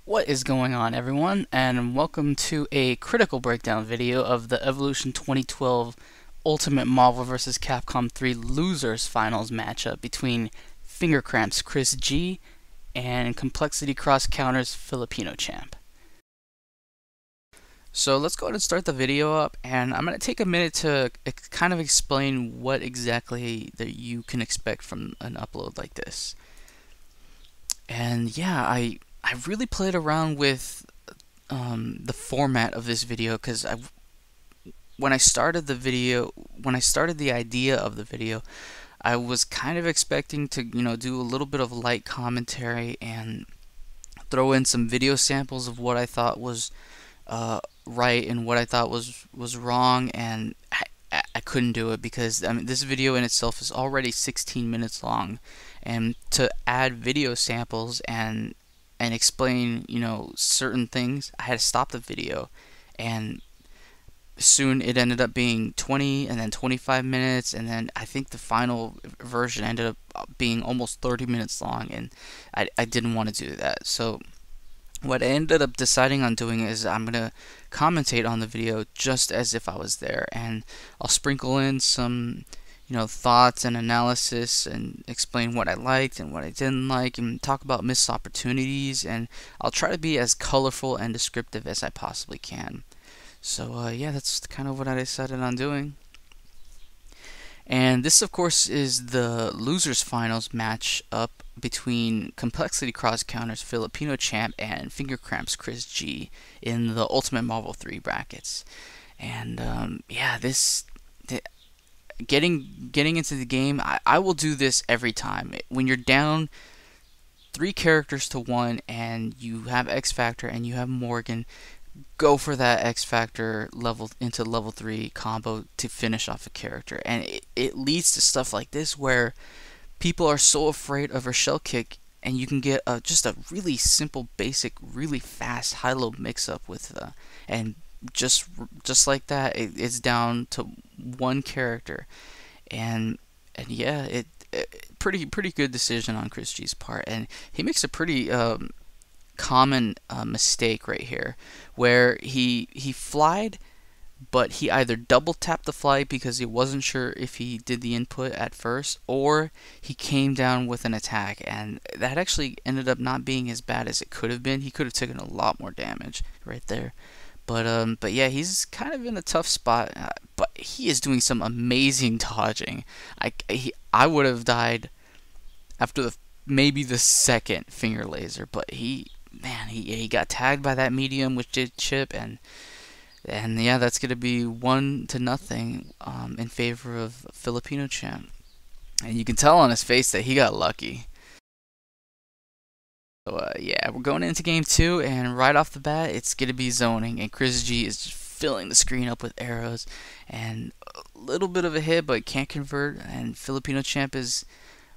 What is going on, everyone, and welcome to a critical breakdown video of the Evolution 2012 Ultimate Marvel vs. Capcom 3 Losers Finals matchup between Finger Cramps Chris G and Complexity Cross Counters Filipino Champ. So let's go ahead and start the video up, and I'm going to take a minute to kind of explain what exactly that you can expect from an upload like this. And yeah, I really played around with the format of this video because when I started the idea of the video, I was kind of expecting to do a little bit of light commentary and throw in some video samples of what I thought was right and what I thought was wrong, and I couldn't do it because this video in itself is already 16 minutes long, and to add video samples and explain certain things, I had to stop the video, and soon it ended up being 20 and then 25 minutes, and then I think the final version ended up being almost 30 minutes long, and I didn't want to do that. So what I ended up deciding on doing is I'm gonna commentate on the video just as if I was there, and I'll sprinkle in some thoughts and analysis and explain what I liked and what I didn't like and talk about missed opportunities, and I'll try to be as colorful and descriptive as I possibly can. So yeah, that's kind of what I decided on doing. And this, of course, is the Losers Finals match up between Complexity Cross Counters Filipino Champ and Finger Cramps Chris G in the Ultimate Marvel 3 brackets. And yeah, getting into the game, I will do this every time. When you're down 3 characters to 1 and you have X Factor and you have Morrigan, go for that X Factor level into level 3 combo to finish off a character. And it leads to stuff like this where people are so afraid of her shell kick, and you can get just a really simple, basic, really fast high-low mix-up with and just like that, it's down to 1 character, and yeah, it pretty good decision on Chris G's part, and he makes a pretty common mistake right here, where he flied, but he either double tapped the fly because he wasn't sure if he did the input at first, or he came down with an attack, and that actually ended up not being as bad as it could have been. He could have taken a lot more damage right there. But yeah, he's kind of in a tough spot, but he is doing some amazing dodging. I would have died after maybe the second finger laser, but he got tagged by that medium, which did chip, and yeah, that's gonna be 1-0 in favor of Filipino Champ, and you can tell on his face that he got lucky. So yeah, we're going into game 2, and right off the bat, it's gonna be zoning, and Chris G is just filling the screen up with arrows, and a little bit of a hit, but can't convert. And Filipino Champ is,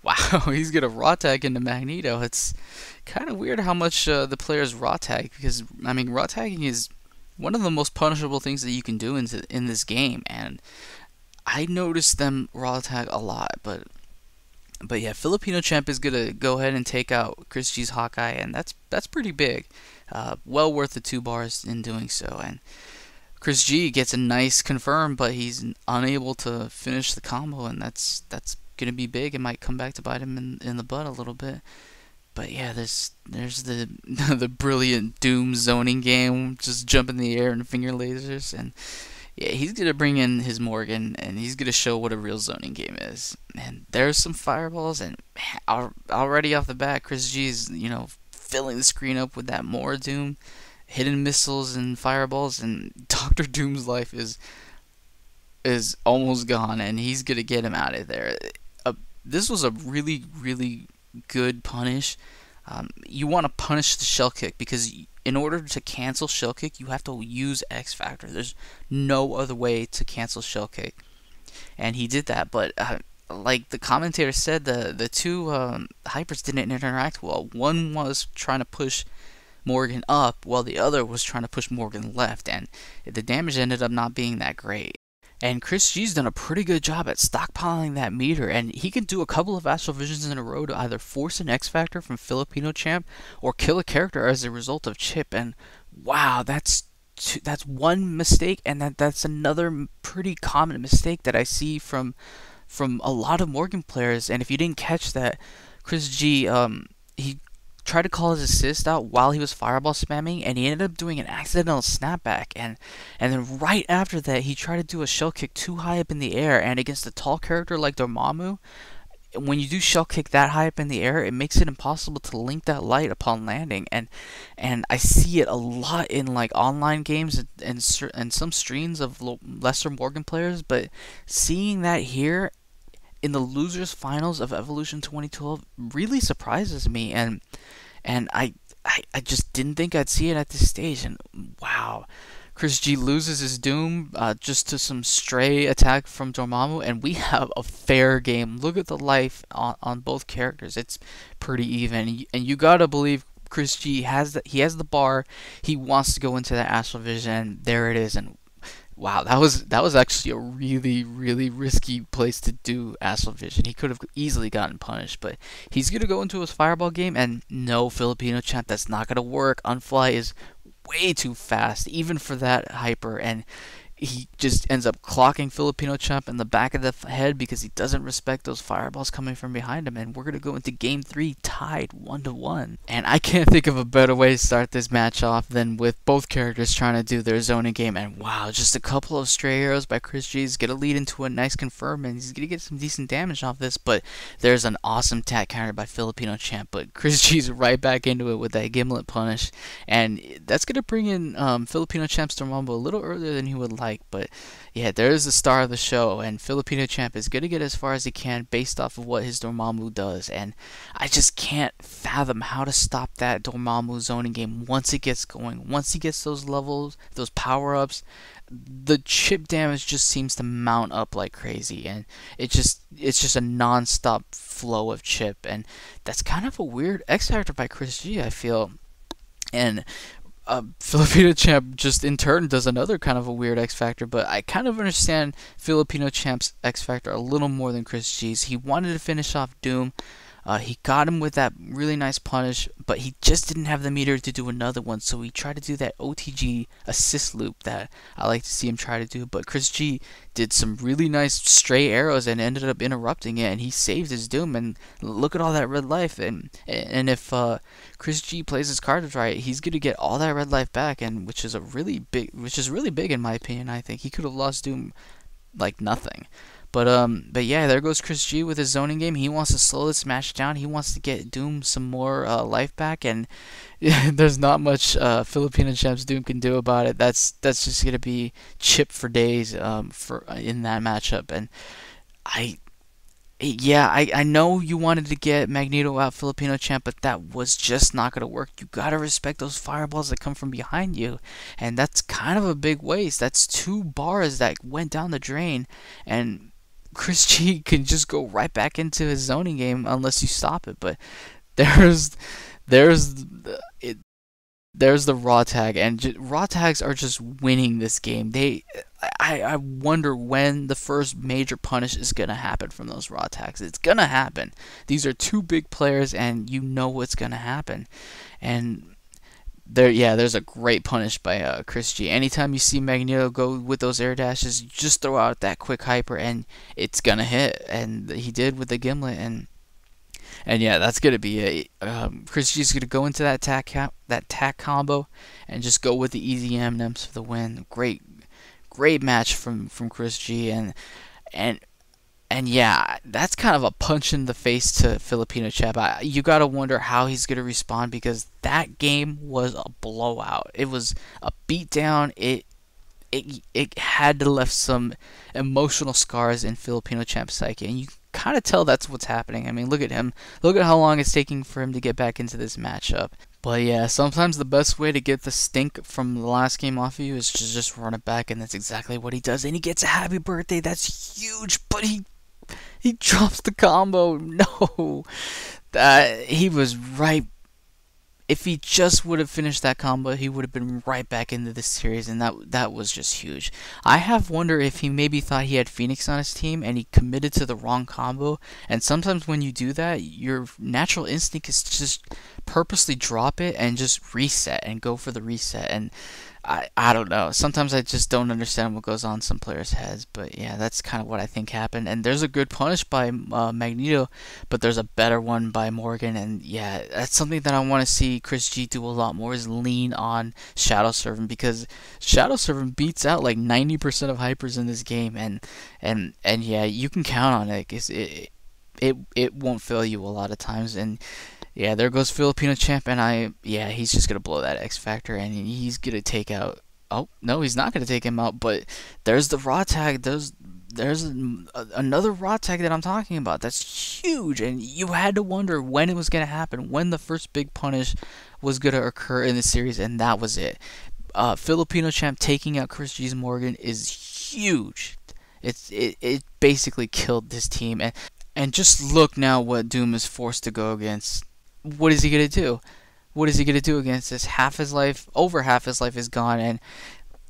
wow, he's gonna raw tag into Magneto. It's kind of weird how much the players raw tag, because raw tagging is one of the most punishable things that you can do in this game, and I noticed them raw tag a lot, but yeah, Filipino Champ is gonna go ahead and take out Chris G's Hawkeye, and that's pretty big. Well worth the 2 bars in doing so, and Chris G gets a nice confirm, but he's unable to finish the combo, and that's gonna be big. It might come back to bite him in the butt a little bit. But yeah, there's the the brilliant Doom zoning game, just jump in the air and finger lasers, and yeah, he's gonna bring in his Morrigan, and he's gonna show what a real zoning game is. And there's some fireballs, and man, already off the bat, Chris G's filling the screen up with that more Doom, hidden missiles and fireballs, and Doctor Doom's life is almost gone, and he's gonna get him out of there. This was a really good punish. You want to punish the shell kick, because in order to cancel shell kick, you have to use X Factor. There's no other way to cancel shell kick, and he did that. But like the commentator said, the 2 hypers didn't interact well. One was trying to push Morrigan up, while the other was trying to push Morrigan left, and the damage ended up not being that great. And Chris G's done a pretty good job at stockpiling that meter, and he can do a couple of Astral Visions in a row to either force an X Factor from Filipino Champ or kill a character as a result of chip. And wow, that's one mistake, and that's another pretty common mistake that I see from a lot of Morgan players. And if you didn't catch that, Chris G, he tried to call his assist out while he was fireball spamming, and he ended up doing an accidental snapback, and then right after that he tried to do a shell kick too high up in the air, and against a tall character like Dormammu, when you do shell kick that high up in the air, it makes it impossible to link that light upon landing. And I see it a lot in like online games and some streams of lesser Morgan players, but seeing that here in the losers finals of Evolution 2012 really surprises me, and I just didn't think I'd see it at this stage. And wow, Chris G loses his Doom just to some stray attack from Dormammu, and we have a fair game. Look at the life on both characters; it's pretty even, and you gotta believe Chris G has the bar. He wants to go into that Astral Vision, and there it is. And wow, that was actually a really risky place to do Astral Vision. He could have easily gotten punished, but he's gonna go into his Fireball game, and no, Filipino Champ, that's not gonna work. Unfly is way too fast, even for that hyper, and he just ends up clocking Filipino Champ in the back of the head because he doesn't respect those fireballs coming from behind him. And we're going to go into game 3 tied 1-1. And I can't think of a better way to start this match off than with both characters trying to do their zoning game. And wow, just a couple of stray arrows by Chris G is going to lead into a nice confirm, and he's going to get some decent damage off this. But there's an awesome tack counter by Filipino Champ, but Chris G's right back into it with that Gimlet punish, and that's going to bring in Filipino Champ's Dormammu a little earlier than he would like. But yeah, there's the star of the show, and Filipino Champ is going to get as far as he can based off of what his Dormammu does. And I just can't fathom how to stop that Dormammu zoning game once it gets going. Once he gets those levels, those power-ups, the chip damage just seems to mount up like crazy, and it's just a non-stop flow of chip. And that's kind of a weird X Factor by Chris G, I feel. And Filipino Champ just in turn does another kind of a weird X Factor, but I kind of understand Filipino Champ's X Factor a little more than Chris G's. He wanted to finish off Doom. He got him with that really nice punish, but he just didn't have the meter to do another one, so he tried to do that OTG assist loop that I like to see him try to do. But Chris G did some really nice stray arrows and ended up interrupting it, and he saved his Doom. And look at all that red life, and if Chris G plays his cards right, he's gonna get all that red life back, and which is really big in my opinion. I think he could have lost Doom like nothing. But yeah, there goes Chris G with his zoning game. He wants to slow this match down. He wants to get Doom some more life back, and there's not much Filipino Champ's Doom can do about it. That's just gonna be chip for days in that matchup. And I know you wanted to get Magneto out Filipino Champ, but that was just not gonna work. You gotta respect those fireballs that come from behind you, and that's kind of a big waste. That's 2 bars that went down the drain, and Chris G can just go right back into his zoning game unless you stop it. But there's the raw tag, and raw tags are just winning this game. I wonder when the first major punish is gonna happen from those raw tags. It's gonna happen. These are 2 big players, and you know what's gonna happen. And there's a great punish by Chris G. Anytime you see Magneto go with those air dashes, you just throw out that quick hyper, and it's gonna hit. And he did with the Gimlet, and yeah, that's gonna be Chris G's gonna go into that tack combo and just go with the easy M&Ms for the win. Great match from Chris G, and yeah, that's kind of a punch in the face to Filipino Champ. You gotta wonder how he's gonna respond, because that game was a blowout. It was a beatdown. It had to left some emotional scars in Filipino Champ's psyche, and you kind of tell that's what's happening. I mean, look at him. Look at how long it's taking for him to get back into this matchup. But yeah, sometimes the best way to get the stink from the last game off of you is to just run it back, and that's exactly what he does. And he gets a happy birthday. That's huge, but he drops the combo. No, he was right if he just would have finished that combo, he would have been right back into this series, and that was just huge. I have wondered if he maybe thought he had Phoenix on his team and he committed to the wrong combo. And sometimes when you do that, your natural instinct is to just purposely drop it and just reset and go for the reset. And I don't know. Sometimes I just don't understand what goes on in some players' heads. But yeah, that's kind of what I think happened. And there's a good punish by Magneto, but there's a better one by Morrigan. And yeah, that's something that I want to see Chris G do a lot more, is lean on Shadow Servant, because Shadow Servant beats out like 90% of hypers in this game. And yeah, you can count on it. 'Cause it won't fail you a lot of times. And yeah, there goes Filipino champ, and yeah, he's just gonna blow that X Factor, and he's gonna take out. Oh no, he's not gonna take him out. But there's the raw tag. There's another raw tag that I'm talking about. That's huge, and you had to wonder when it was gonna happen, when the first big punish was gonna occur in the series, and that was it. Filipino champ taking out Chris G's Morgan is huge. It basically killed this team, and just look now what Doom is forced to go against. What is he gonna do? What is he gonna do against this? Over half his life is gone, and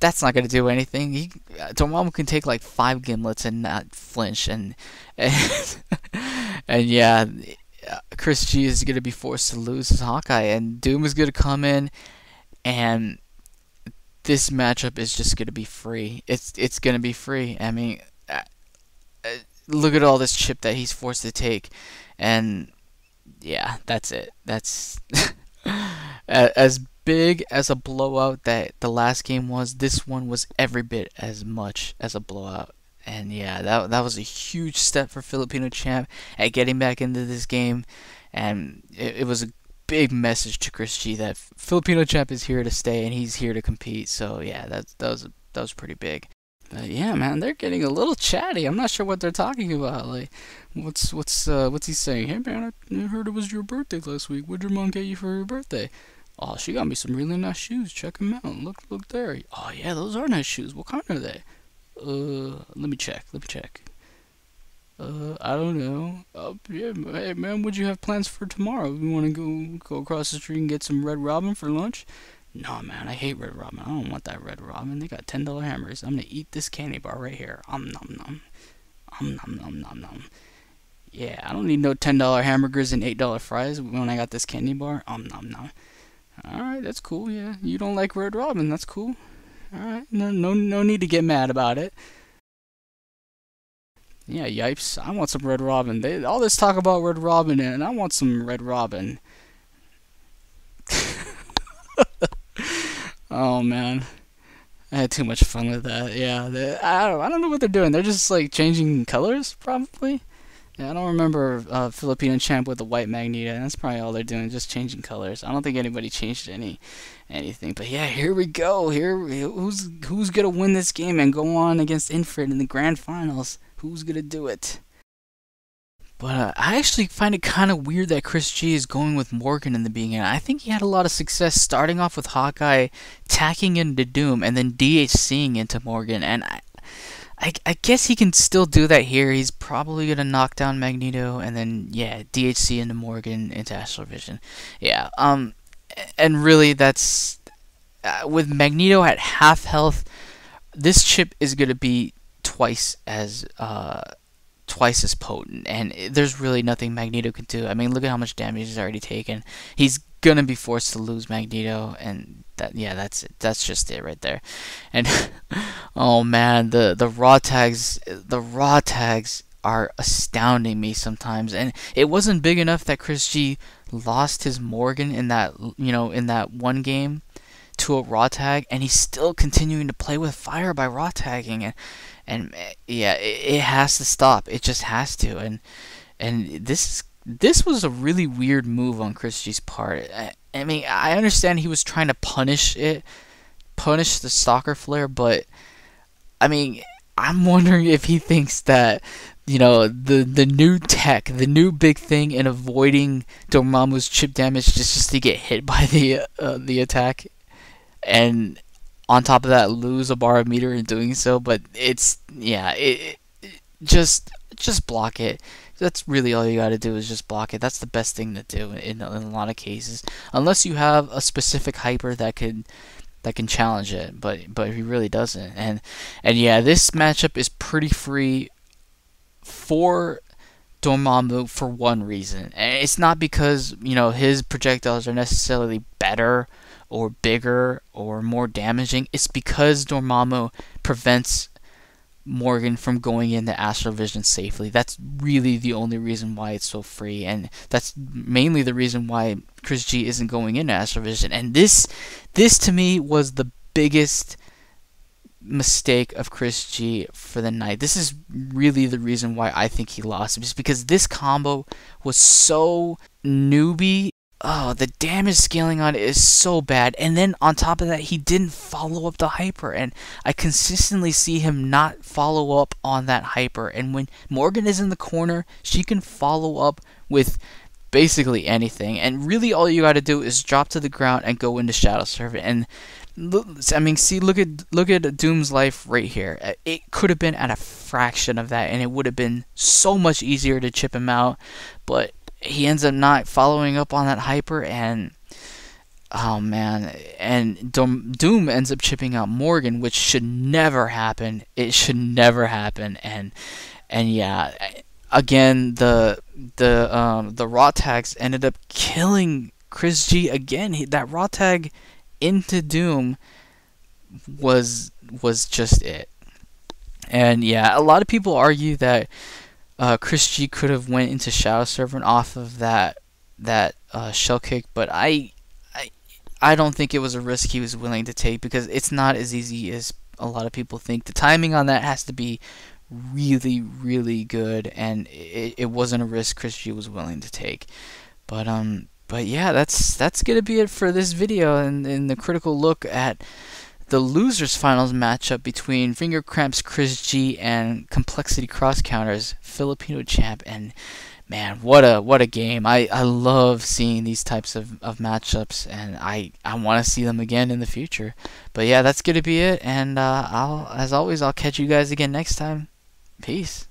that's not gonna do anything. Dormammu can take like 5 gimlets and not flinch, and and yeah, Chris G is gonna be forced to lose his Hawkeye, and Doom is gonna come in, and this matchup is just gonna be free. It's gonna be free. I mean, look at all this chip that he's forced to take, and yeah, that's it. That's as big as a blowout that the last game was. This one was every bit as much as a blowout, and yeah, that was a huge step for Filipino champ at getting back into this game, and it was a big message to Chris G that Filipino champ is here to stay and he's here to compete. So yeah, that was pretty big. Yeah, man, they're getting a little chatty. I'm not sure what they're talking about. Like, what's he saying? Hey, man, I heard it was your birthday last week. What'd your mom get you for your birthday? Oh, she got me some really nice shoes. Check them out. Look there. Oh yeah, those are nice shoes. What kind are they? Let me check. I don't know. Yeah, hey, man, what'd you have plans for tomorrow? You want to go across the street and get some Red Robin for lunch? No, man, I hate Red Robin. I don't want that Red Robin. They got $10 hamburgers. I'm gonna eat this candy bar right here. Nom nom. Nom nom nom nom. Yeah, I don't need no $10 hamburgers and $8 fries when I got this candy bar. Nom nom. Alright, that's cool, yeah. You don't like Red Robin, that's cool. Alright, no need to get mad about it. Yeah, yipes. I want some Red Robin. All this talk about Red Robin, and I want some Red Robin. Oh man, I had too much fun with that. Yeah, I don't know what they're doing. They're just like changing colors, probably. Yeah, I don't remember Filipino champ with the white Magneto. That's probably all they're doing, just changing colors. I don't think anybody changed anything. But yeah, here we go. Who's gonna win this game and go on against Infrit in the grand finals? Who's gonna do it? But I actually find it kind of weird that Chris G is going with Morgan in the beginning. I think he had a lot of success starting off with Hawkeye, tacking into Doom, and then DHCing into Morgan. And I guess he can still do that here. He's probably going to knock down Magneto, and then, yeah, DHC into Morgan into Astral Vision. Yeah, and really that's... with Magneto at half health, this chip is going to be twice as potent, and there's really nothing Magneto can do. I mean, look at how much damage he's already taken. He's gonna be forced to lose Magneto, and that's it. That's just it right there. And oh man, the raw tags are astounding me sometimes. And it wasn't big enough that Chris G lost his Morgan in that one game to a raw tag, and he's still continuing to play with fire by raw tagging, and yeah, it has to stop. It just has to. And this was a really weird move on Chris G's part. I mean, I understand he was trying to punish the stalker flare, but I mean, I'm wondering if he thinks that, the new tech, the new big thing in avoiding Dormammu's chip damage just to get hit by the attack, and on top of that lose a bar of meter in doing so. But it's, yeah, just just block it. That's really all you gotta do is just block it. That's the best thing to do in a lot of cases, unless you have a specific hyper that can challenge it. But he really doesn't. And yeah, this matchup is pretty free for Dormammu for one reason. And it's not because, you know, his projectiles are necessarily better or bigger or more damaging. It's because Dormammu prevents Morrigan from going into Astral Vision safely. That's really the only reason why it's so free, and that's mainly the reason why Chris G isn't going into Astral Vision. And this to me was the biggest mistake of Chris G for the night. This is really the reason why I think he lost, just because this combo was so newbie. Oh, the damage scaling on it is so bad. And then on top of that, he didn't follow up the hyper. And I consistently see him not follow up on that hyper. And when Morgan is in the corner, she can follow up with basically anything. And really all you got to do is drop to the ground and go into Shadow Servant. And I mean, see, look at Doom's life right here. It could have been at a fraction of that, and it would have been so much easier to chip him out. But he ends up not following up on that hyper, and oh man, and Doom ends up chipping out Morgan, which should never happen. It should never happen. And yeah, again, the raw tags ended up killing Chris G again. That raw tag into Doom was just it. And yeah, a lot of people argue that Chris G could have went into Shadow Servant off of that shell kick, but I don't think it was a risk he was willing to take, because it's not as easy as a lot of people think. The timing on that has to be really, really good, and it wasn't a risk Chris G was willing to take. But yeah, that's gonna be it for this video, and in the critical look at the losers finals matchup between Finger Cramps Chris G and Complexity Cross Counters Filipino champ. And man, what a game. I love seeing these types of matchups, and I want to see them again in the future. But yeah, that's gonna be it, and as always, I'll catch you guys again next time. Peace.